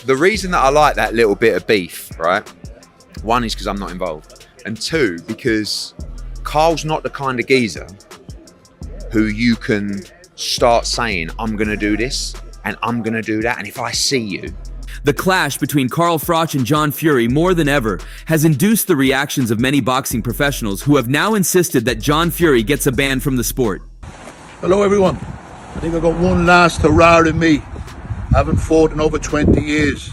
The reason that I like that little bit of beef, right? One is because I'm not involved. And two, because Carl's not the kind of geezer who you can start saying, I'm going to do this and I'm going to do that. And if I see you. The clash between Carl Froch and John Fury, more than ever, has induced the reactions of many boxing professionals who have now insisted that John Fury gets a ban from the sport. Hello everyone. I think I've got one last hurrah in me. I haven't fought in over 20 years.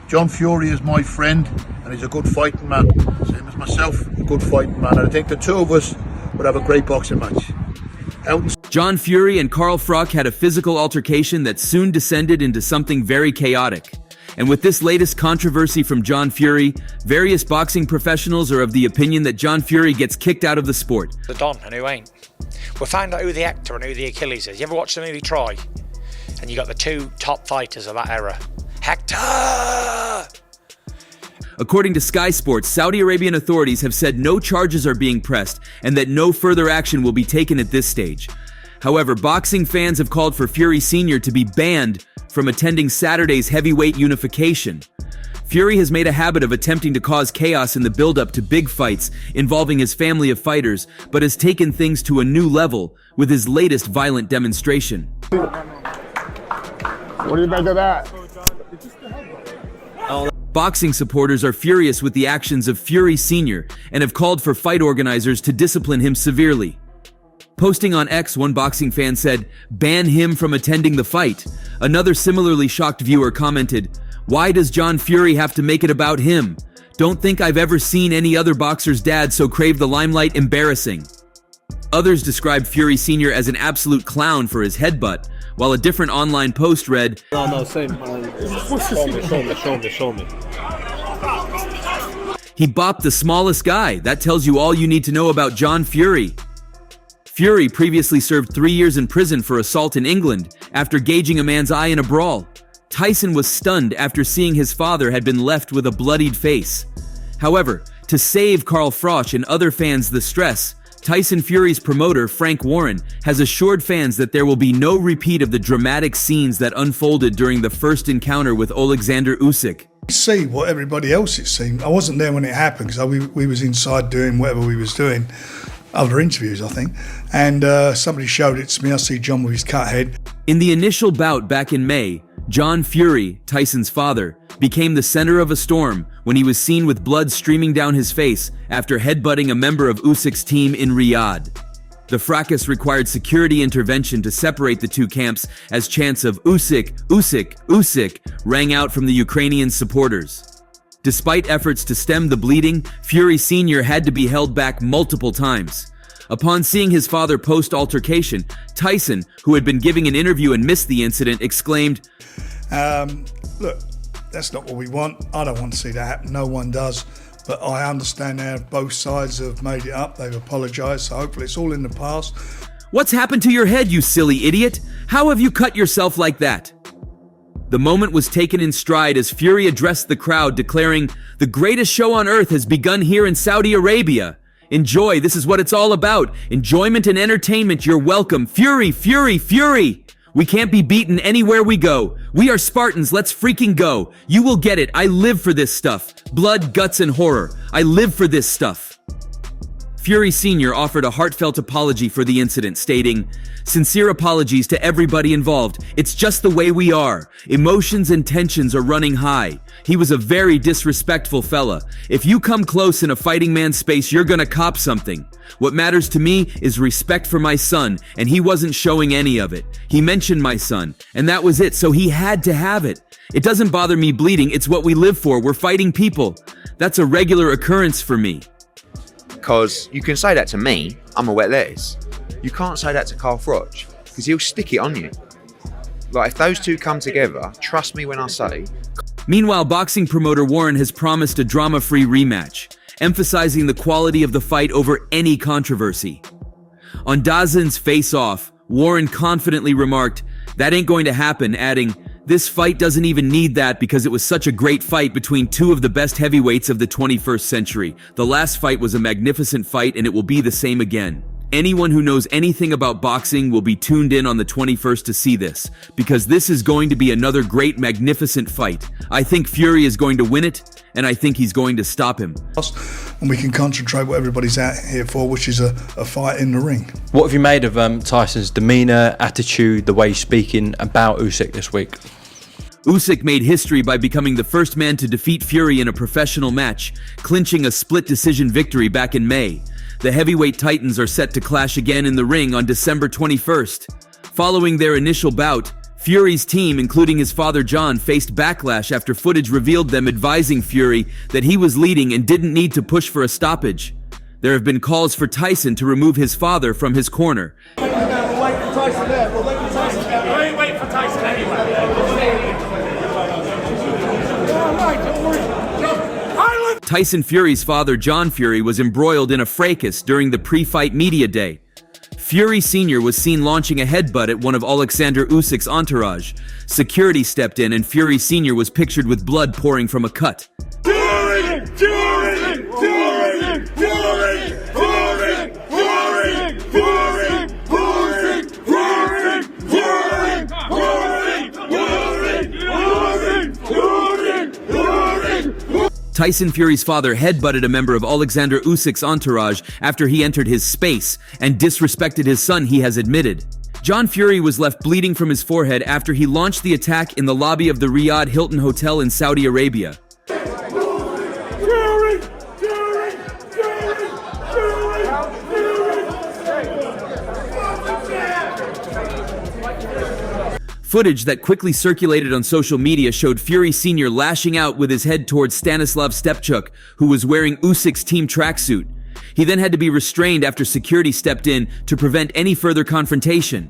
John Fury is my friend and he's a good fighting man. Same as myself, a good fighting man. And I think the two of us would have a great boxing match. John Fury and Carl Froch had a physical altercation that soon descended into something very chaotic. And with this latest controversy from John Fury, various boxing professionals are of the opinion that John Fury gets kicked out of the sport. The Don and who ain't. We'll find out who the Hector and who the Achilles is. You ever watch the movie Troy? And you got the two top fighters of that era. Hector! According to Sky Sports, Saudi Arabian authorities have said no charges are being pressed and that no further action will be taken at this stage. However, boxing fans have called for Fury Sr. to be banned from attending Saturday's heavyweight unification. Fury has made a habit of attempting to cause chaos in the build-up to big fights involving his family of fighters, but has taken things to a new level with his latest violent demonstration. What do you think of that? Boxing supporters are furious with the actions of Fury Sr. and have called for fight organizers to discipline him severely. Posting on X, one boxing fan said, "Ban him from attending the fight." Another similarly shocked viewer commented, "Why does John Fury have to make it about him? Don't think I've ever seen any other boxer's dad so crave the limelight. Embarrassing." Others described Fury Sr. as an absolute clown for his headbutt, while a different online post read, No, same. Show me. "He bopped the smallest guy. That tells you all you need to know about John Fury." Fury previously served 3 years in prison for assault in England after gouging a man's eye in a brawl. Tyson was stunned after seeing his father had been left with a bloodied face. However, to save Carl Froch and other fans the stress, Tyson Fury's promoter, Frank Warren, has assured fans that there will be no repeat of the dramatic scenes that unfolded during the first encounter with Alexander Usyk. See what everybody else it seemed. I wasn't there when it happened because we was inside doing whatever we was doing. Other interviews, I think, and somebody showed it to me. I see John with his cut head. In the initial bout back in May, John Fury, Tyson's father, became the center of a storm when he was seen with blood streaming down his face after headbutting a member of Usyk's team in Riyadh. The fracas required security intervention to separate the two camps as chants of "Usyk, Usyk, Usyk" rang out from the Ukrainian supporters. Despite efforts to stem the bleeding, Fury Sr. had to be held back multiple times. Upon seeing his father post altercation, Tyson, who had been giving an interview and missed the incident, exclaimed, Look, that's not what we want. I don't want to see that happen. No one does. But I understand now both sides have made it up. They've apologised, so hopefully it's all in the past. "What's happened to your head, you silly idiot? How have you cut yourself like that?" The moment was taken in stride as Fury addressed the crowd, declaring, "The greatest show on earth has begun here in Saudi Arabia. Enjoy, this is what it's all about. Enjoyment and entertainment, you're welcome. Fury, Fury, Fury! We can't be beaten anywhere we go. We are Spartans, let's freaking go. You will get it, I live for this stuff. Blood, guts, and horror. I live for this stuff." Fury Sr. offered a heartfelt apology for the incident, stating, "Sincere apologies to everybody involved. It's just the way we are. Emotions and tensions are running high. He was a very disrespectful fella. If you come close in a fighting man's space, you're gonna cop something. What matters to me is respect for my son, and he wasn't showing any of it. He mentioned my son, and that was it, so he had to have it. It doesn't bother me bleeding, it's what we live for. We're fighting people. That's a regular occurrence for me." Because you can say that to me, I'm a wet lettuce. You can't say that to Carl Froch, because he'll stick it on you. Like, if those two come together, trust me when I say. Meanwhile, boxing promoter Warren has promised a drama-free rematch, emphasizing the quality of the fight over any controversy. On DAZN's Face Off, Warren confidently remarked, "That ain't going to happen," adding, "This fight doesn't even need that because it was such a great fight between two of the best heavyweights of the 21st century. The last fight was a magnificent fight and it will be the same again." anyone who knows anything about boxing will be tuned in on the 21st to see this, because this is going to be another great, magnificent fight. I think Fury is going to win it, and I think he's going to stop him. And we can concentrate what everybody's out here for, which is a fight in the ring. What have you made of Tyson's demeanour, attitude, the way he's speaking about Usyk this week? Usyk made history by becoming the first man to defeat Fury in a professional match, clinching a split decision victory back in May. The heavyweight titans are set to clash again in the ring on December 21st. Following their initial bout, Fury's team, including his father John, faced backlash after footage revealed them advising Fury that he was leading and didn't need to push for a stoppage. There have been calls for Tyson to remove his father from his corner. Tyson Fury's father, John Fury, was embroiled in a fracas during the pre-fight media day. Fury Sr. was seen launching a headbutt at one of Alexander Usyk's entourage. Security stepped in and Fury Sr. was pictured with blood pouring from a cut. Fury! Fury! Fury! Fury! Fury! Fury! Fury! Fury! Fury! Fury! Fury! Fury! Fury! Tyson Fury's father headbutted a member of Alexander Usyk's entourage after he entered his space and disrespected his son, he has admitted. John Fury was left bleeding from his forehead after he launched the attack in the lobby of the Riyadh Hilton Hotel in Saudi Arabia. Fury! Fury! Fury! Footage that quickly circulated on social media showed Fury Sr. lashing out with his head towards Stanislav Stepchuk, who was wearing Usyk's team tracksuit. He then had to be restrained after security stepped in to prevent any further confrontation.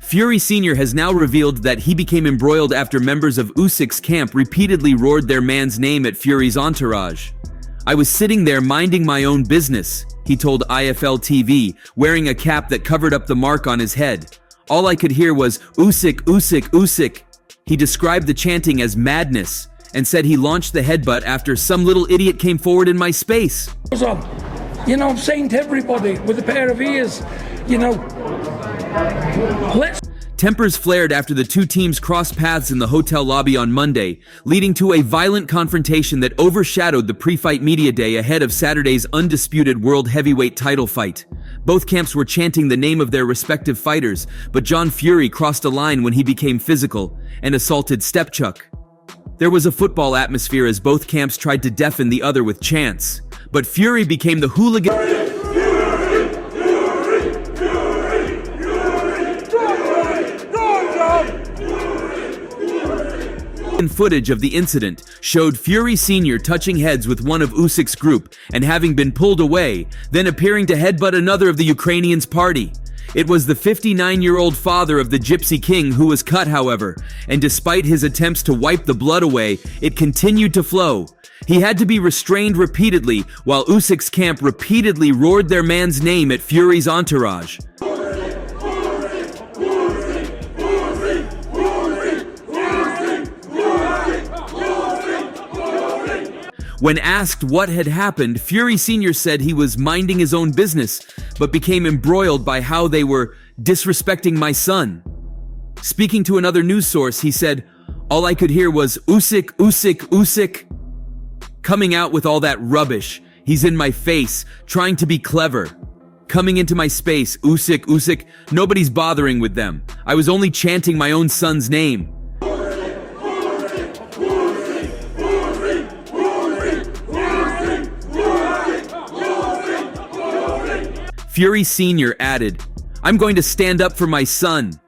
Fury Sr. has now revealed that he became embroiled after members of Usyk's camp repeatedly roared their man's name at Fury's entourage. "I was sitting there minding my own business," he told IFL TV, wearing a cap that covered up the mark on his head. "All I could hear was, 'Usyk, Usyk, Usyk.'" He described the chanting as madness and said he launched the headbutt after some little idiot came forward in my space. You know, I'm saying to everybody with a pair of ears, you know, let's... Tempers flared after the two teams crossed paths in the hotel lobby on Monday, leading to a violent confrontation that overshadowed the pre-fight media day ahead of Saturday's undisputed world heavyweight title fight. Both camps were chanting the name of their respective fighters, but John Fury crossed a line when he became physical and assaulted Stepchuk. There was a football atmosphere as both camps tried to deafen the other with chants, but Fury became the hooligan. Footage of the incident showed Fury Sr. touching heads with one of Usyk's group and having been pulled away, then appearing to headbutt another of the Ukrainians' party. It was the 59-year-old father of the Gypsy King who was cut, however, and despite his attempts to wipe the blood away, it continued to flow. He had to be restrained repeatedly while Usyk's camp repeatedly roared their man's name at Fury's entourage. When asked what had happened, Fury Sr. said he was minding his own business, but became embroiled by how they were disrespecting my son. Speaking to another news source, he said, "All I could hear was Usyk, Usyk, Usyk." Coming out with all that rubbish. He's in my face, trying to be clever. Coming into my space, Usyk, Usyk. Nobody's bothering with them. I was only chanting my own son's name. Fury Sr. added, "I'm going to stand up for my son.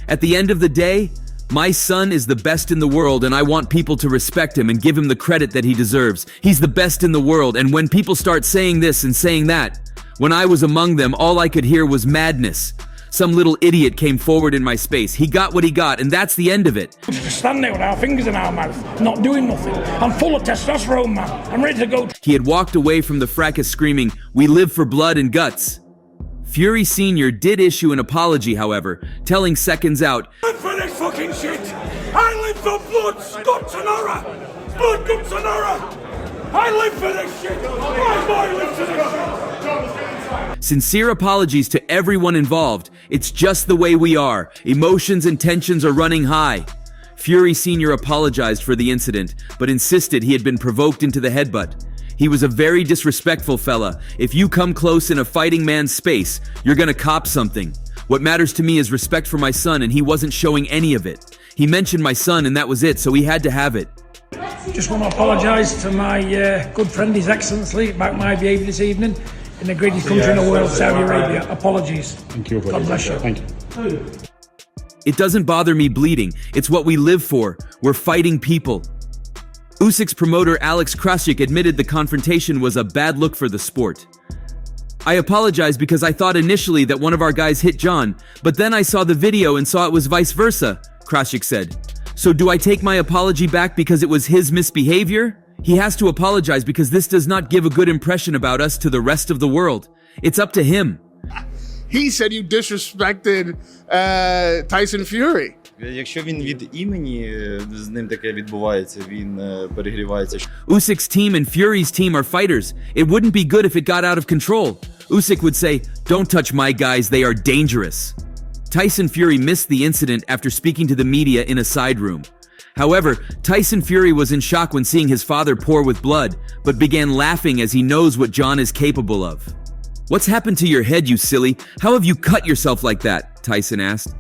At the end of the day, my son is the best in the world and I want people to respect him and give him the credit that he deserves. He's the best in the world, and when people start saying this and saying that, when I was among them, all I could hear was madness. Some little idiot came forward in my space. He got what he got, and that's the end of it." Stand there with our fingers in our mouth, not doing nothing. I'm full of testosterone, man. I'm ready to go. He had walked away from the fracas screaming, "We live for blood and guts." Fury Sr. did issue an apology, however, telling Seconds Out, For this fucking shit! I live for blood, guts and horror! Blood, guts and horror! I live for this shit! My boy lives for this shit! Sincere apologies to everyone involved. It's just the way we are. Emotions and tensions are running high. Fury Sr. apologized for the incident, but insisted he had been provoked into the headbutt. He was a very disrespectful fella. If you come close in a fighting man's space, you're gonna cop something. What matters to me is respect for my son, and he wasn't showing any of it. He mentioned my son, and that was it, so he had to have it. Just want to apologise to my good friend, His Excellency, about my behaviour this evening in the greatest country in the world, Saudi Arabia. Apologies. Thank you. God bless you. Thank you. It doesn't bother me bleeding. It's what we live for. We're fighting people. Usyk's promoter Alex Krasik admitted the confrontation was a bad look for the sport. I apologize because I thought initially that one of our guys hit John, but then I saw the video and saw it was vice versa, Krasik said. So do I take my apology back because it was his misbehavior? He has to apologize because this does not give a good impression about us to the rest of the world. It's up to him. He said you disrespected Tyson Fury. Якщо він від імені, з ним таке відбувається, він перегрівається. Usyk's team and Fury's team are fighters. It wouldn't be good if it got out of control. Usyk would say, "Don't touch my guys, they are dangerous." Tyson Fury missed the incident after speaking to the media in a side room. However, Tyson Fury was in shock when seeing his father pour with blood, but began laughing as he knows what John is capable of. "What's happened to your head, you silly? How have you cut yourself like that?" Tyson asked.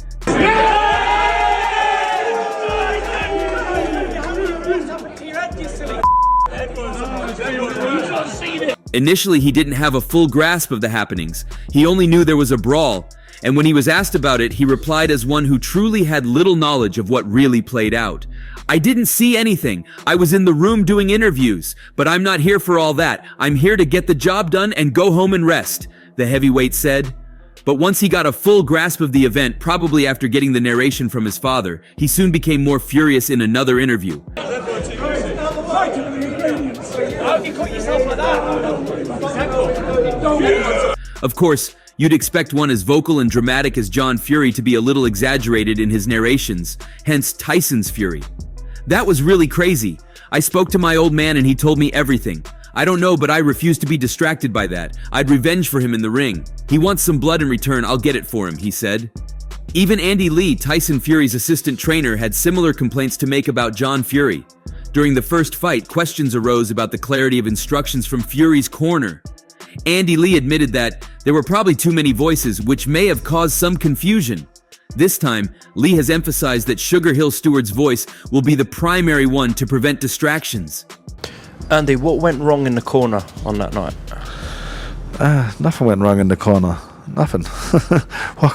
Initially, he didn't have a full grasp of the happenings. He only knew there was a brawl, and when he was asked about it, he replied as one who truly had little knowledge of what really played out. "I didn't see anything. I was in the room doing interviews, but I'm not here for all that. I'm here to get the job done and go home and rest," the heavyweight said. But once he got a full grasp of the event, probably after getting the narration from his father, he soon became more furious in another interview. Of course, you'd expect one as vocal and dramatic as John Fury to be a little exaggerated in his narrations, hence Tyson's fury. "That was really crazy. I spoke to my old man and he told me everything. I don't know, but I refuse to be distracted by that. I'd revenge for him in the ring. He wants some blood in return, I'll get it for him," he said. Even Andy Lee, Tyson Fury's assistant trainer, had similar complaints to make about John Fury. During the first fight, questions arose about the clarity of instructions from Fury's corner. Andy Lee admitted that there were probably too many voices, which may have caused some confusion. This time, Lee has emphasized that Sugar Hill Stewart's voice will be the primary one to prevent distractions. Andy, what went wrong in the corner on that night? Nothing went wrong in the corner. Nothing.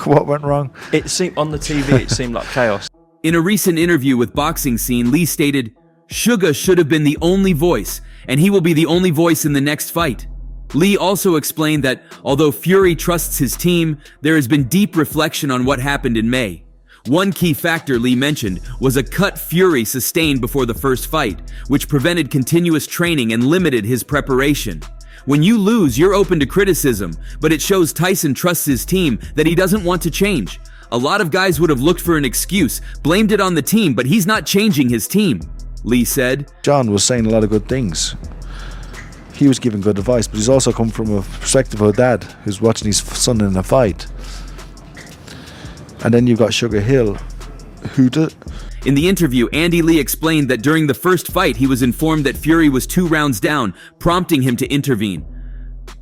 What went wrong? It seemed on the TV, it seemed like chaos. In a recent interview with Boxing Scene, Lee stated, "Sugar should have been the only voice, and he will be the only voice in the next fight." Lee also explained that although Fury trusts his team, there has been deep reflection on what happened in May. One key factor Lee mentioned was a cut Fury sustained before the first fight, which prevented continuous training and limited his preparation. When you lose, you're open to criticism, but it shows Tyson trusts his team, that he doesn't want to change. A lot of guys would have looked for an excuse, blamed it on the team, but he's not changing his team, Lee said. John was saying a lot of good things. He was giving good advice, but he's also come from a perspective of a dad who's watching his son in a fight. And then you've got Sugar Hill, who did... In the interview, Andy Lee explained that during the first fight, he was informed that Fury was 2 rounds down, prompting him to intervene.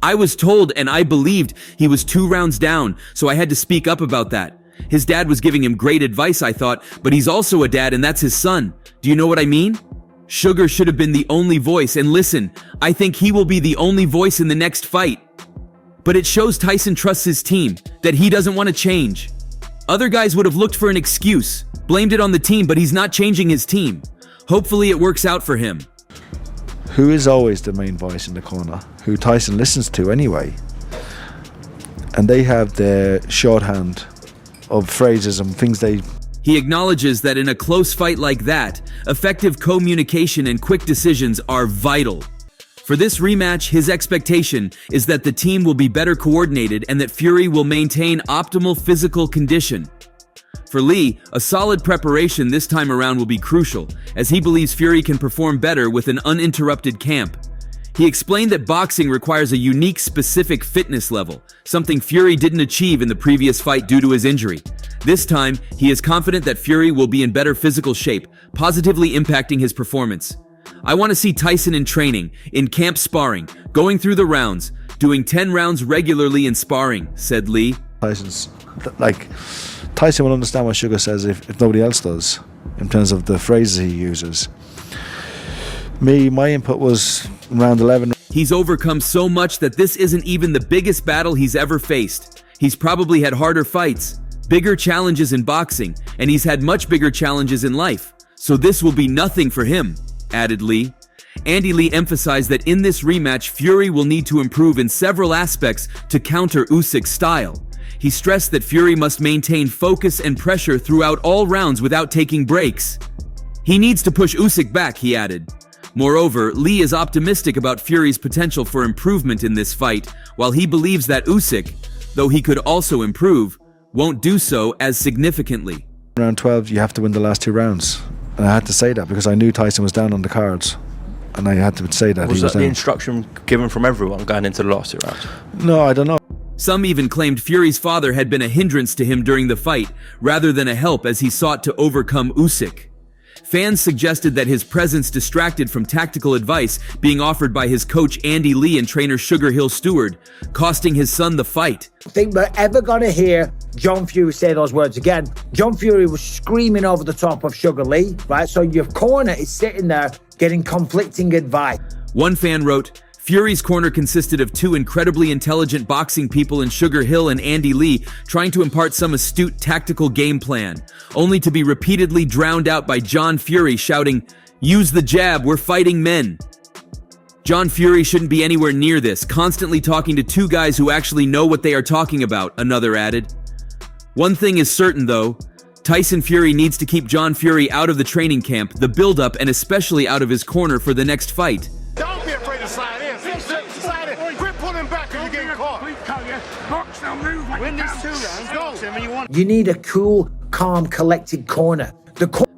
"I was told and I believed he was 2 rounds down, so I had to speak up about that. His dad was giving him great advice, I thought, but he's also a dad and that's his son. Do you know what I mean? Sugar should have been the only voice, and listen, I think he will be the only voice in the next fight." But it shows Tyson trusts his team, that he doesn't want to change. Other guys would have looked for an excuse, blamed it on the team, but he's not changing his team. Hopefully it works out for him. Who is always the main voice in the corner, who Tyson listens to anyway. And they have their shorthand of phrases and things they... He acknowledges that in a close fight like that, effective communication and quick decisions are vital. For this rematch, his expectation is that the team will be better coordinated and that Fury will maintain optimal physical condition. For Lee, a solid preparation this time around will be crucial, as he believes Fury can perform better with an uninterrupted camp. He explained that boxing requires a unique, specific fitness level, something Fury didn't achieve in the previous fight due to his injury. This time, he is confident that Fury will be in better physical shape, positively impacting his performance. I want to see Tyson in training, in camp sparring, going through the rounds, doing 10 rounds regularly in sparring, said Lee. Tyson will understand what Sugar says if nobody else does, in terms of the phrases he uses. My input was round 11. He's overcome so much that this isn't even the biggest battle he's ever faced. He's probably had harder fights, bigger challenges in boxing, and he's had much bigger challenges in life. So this will be nothing for him, added Lee. Andy Lee emphasized that in this rematch, Fury will need to improve in several aspects to counter Usyk's style. He stressed that Fury must maintain focus and pressure throughout all rounds without taking breaks. He needs to push Usyk back, he added. Moreover, Lee is optimistic about Fury's potential for improvement in this fight, while he believes that Usyk, though he could also improve, won't do so as significantly. Round 12, you have to win the last 2 rounds. And I had to say that because I knew Tyson was down on the cards. And I had to say that Was he was that down. the instruction given from everyone going into the last 2 rounds? No, I don't know. Some even claimed Fury's father had been a hindrance to him during the fight, rather than a help as he sought to overcome Usyk. Fans suggested that his presence distracted from tactical advice being offered by his coach Andy Lee and trainer Sugar Hill Stewart, costing his son the fight. I think we're ever going to hear John Fury say those words again. John Fury was screaming over the top of Sugar Lee, right? So your corner is sitting there getting conflicting advice. One fan wrote, Fury's corner consisted of 2 incredibly intelligent boxing people in Sugar Hill and Andy Lee trying to impart some astute tactical game plan, only to be repeatedly drowned out by John Fury shouting, "Use the jab, we're fighting men." John Fury shouldn't be anywhere near this, constantly talking to 2 guys who actually know what they are talking about, another added. One thing is certain though, Tyson Fury needs to keep John Fury out of the training camp, the build-up, and especially out of his corner for the next fight. Don't be afraid to slide in. Slide in. Quit pulling back when you're getting caught. Box now, move like win these 2 rounds. Go. You need a cool, calm, collected corner.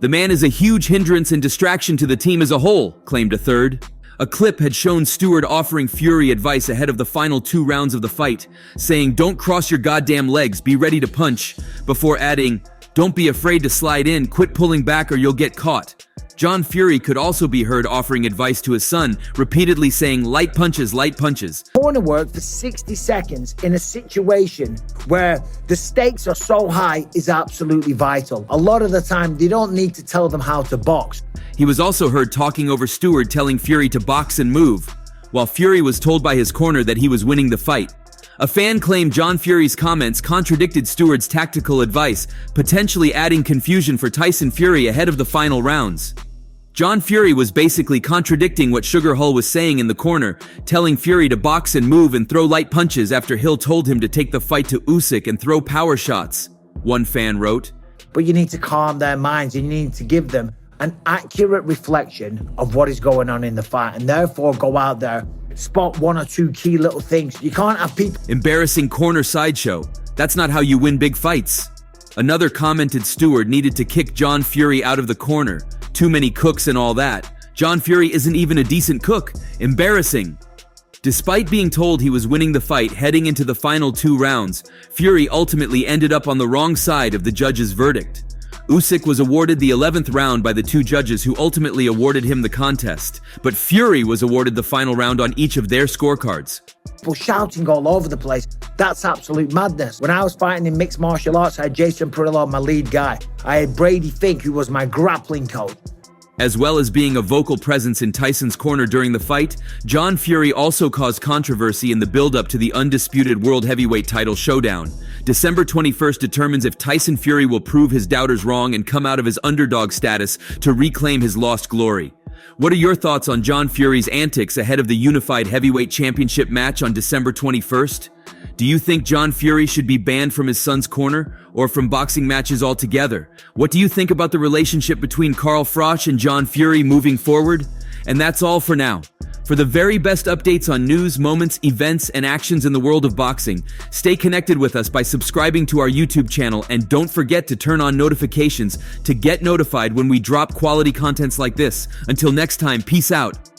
The man is a huge hindrance and distraction to the team as a whole, claimed a third. A clip had shown Stewart offering Fury advice ahead of the final 2 rounds of the fight, saying, "Don't cross your goddamn legs, be ready to punch," before adding, "Don't be afraid to slide in, quit pulling back or you'll get caught." John Fury could also be heard offering advice to his son, repeatedly saying, light punches, light punches. Corner work for 60 seconds in a situation where the stakes are so high is absolutely vital. A lot of the time, they don't need to tell them how to box. He was also heard talking over Stewart, telling Fury to box and move, while Fury was told by his corner that he was winning the fight. A fan claimed John Fury's comments contradicted Stewart's tactical advice, potentially adding confusion for Tyson Fury ahead of the final rounds. John Fury was basically contradicting what Sugar Hill was saying in the corner, telling Fury to box and move and throw light punches after Hill told him to take the fight to Usyk and throw power shots, one fan wrote. But you need to calm their minds and you need to give them an accurate reflection of what is going on in the fight and therefore go out there, spot 1 or 2 key little things. You can't have people... Embarrassing corner sideshow. That's not how you win big fights. Another commented Stewart needed to kick John Fury out of the corner. Too many cooks and all that. John Fury isn't even a decent cook. Embarrassing. Despite being told he was winning the fight heading into the final 2 rounds, Fury ultimately ended up on the wrong side of the judge's verdict. Usyk was awarded the 11th round by the 2 judges who ultimately awarded him the contest, but Fury was awarded the final round on each of their scorecards. People shouting all over the place. That's absolute madness. When I was fighting in mixed martial arts, I had Jason Perillo, my lead guy. I had Brady Fink, who was my grappling coach. As well as being a vocal presence in Tyson's corner during the fight, John Fury also caused controversy in the build-up to the undisputed World Heavyweight title showdown. December 21st determines if Tyson Fury will prove his doubters wrong and come out of his underdog status to reclaim his lost glory. What are your thoughts on John Fury's antics ahead of the Unified Heavyweight Championship match on December 21st? Do you think John Fury should be banned from his son's corner or from boxing matches altogether? What do you think about the relationship between Froch and John Fury moving forward? And that's all for now. For the very best updates on news, moments, events, and actions in the world of boxing, stay connected with us by subscribing to our YouTube channel, and don't forget to turn on notifications to get notified when we drop quality contents like this. Until next time, peace out.